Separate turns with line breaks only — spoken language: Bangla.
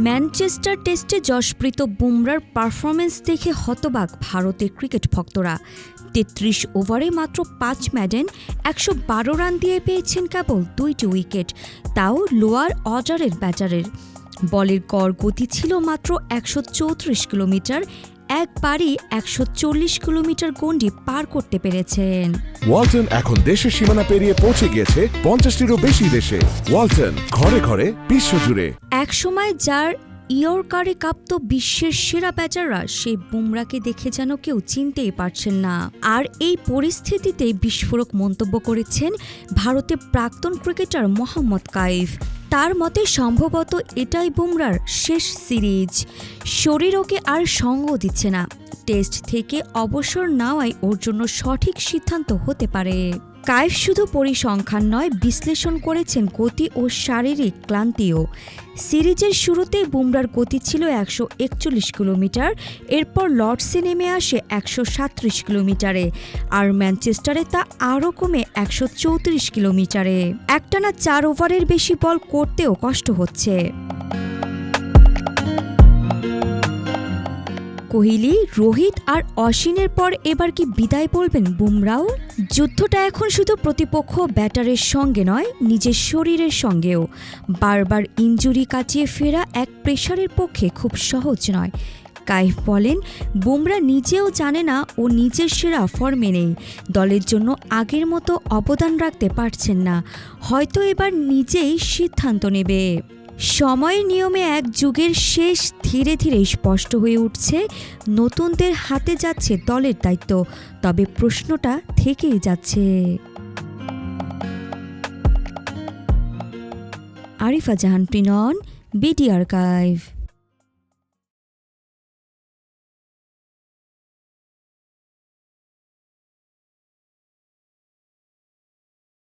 ম্যানচেস্টার টেস্টে যশপ্রীত বুমরার পারফরমেন্স দেখে হতবাক ভারতের ক্রিকেট ভক্তরা। ৩৩ ওভারে মাত্র ৫ ম্যাডেন ১১২ রান দিয়ে পেয়েছেন কেবল ২টি উইকেট, তাও লোয়ার অর্ডারের ব্যাটারের। বলের গড় গতি ছিল মাত্র ১৩৪ কিলোমিটার, একবারই ১৪০ কিলোমিটার গণ্ডি পার করতে পেরেছেন।
ওয়ালটন এখন দেশের সীমানা পেরিয়ে পৌঁছে গিয়েছে ৫০টিরও বেশি দেশে। ওয়ালটন, ঘরে ঘরে বিশ্বজুড়ে।
একসময় যার ইয়র্কারে কাঁপত বিশ্বের সেরা ব্যাটাররা, সেই বুমরাকে দেখে যেন কেউ চিনতেই পারছেন না। আর এই পরিস্থিতিতে বিস্ফোরক মন্তব্য করেছেন ভারতের প্রাক্তন ক্রিকেটার মোহাম্মদ কাইফ। তার মতে সম্ভবত এটাই বুমরার শেষ সিরিজ। শরীর ওকে আর সঙ্গ দিচ্ছে না। টেস্ট থেকে অবসর নেওয়াই ওর জন্য সঠিক সিদ্ধান্ত হতে পারে। কাইফ শুধু পরিসংখ্যান নয়, বিশ্লেষণ করেছেন গতি ও শারীরিক ক্লান্তিও। সিরিজের শুরুতেই বুমরার গতি ছিল ১৪১ কিলোমিটার, এরপর লর্ডসে নেমে আসে ১৩৭ কিলোমিটারে, আর ম্যানচেস্টারে তা আরও কমে ১৩৪ কিলোমিটারে। একটানা ৪ ওভারের বেশি বল করতেও কষ্ট হচ্ছে। কোহলি, রোহিত আর অশ্বিনের পর এবার কি বিদায় বলবেন বুমরাও? যুদ্ধটা এখন শুধু প্রতিপক্ষ ব্যাটারের সঙ্গে নয়, নিজের শরীরের সঙ্গেও। বারবার ইনজুরি কাটিয়ে ফেরা এক পেসারের পক্ষে খুব সহজ নয়। কাইফ বলেন, বুমরা নিজেও জানে না ও নিজের সেরা ফর্মে নেই, দলের জন্য আগের মতো অবদান রাখতে পারছেন না, হয়তো এবার নিজেই সিদ্ধান্ত নেবে। সময়ের নিয়মে এক যুগের শেষ ধীরে ধীরে স্পষ্ট হয়ে উঠছে। নতুনদের হাতে যাচ্ছে দলের দায়িত্ব, তবে প্রশ্নটা থেকেই যাচ্ছে। আরিফা জাহান প্রিনন, বিডি আর্কাইভ।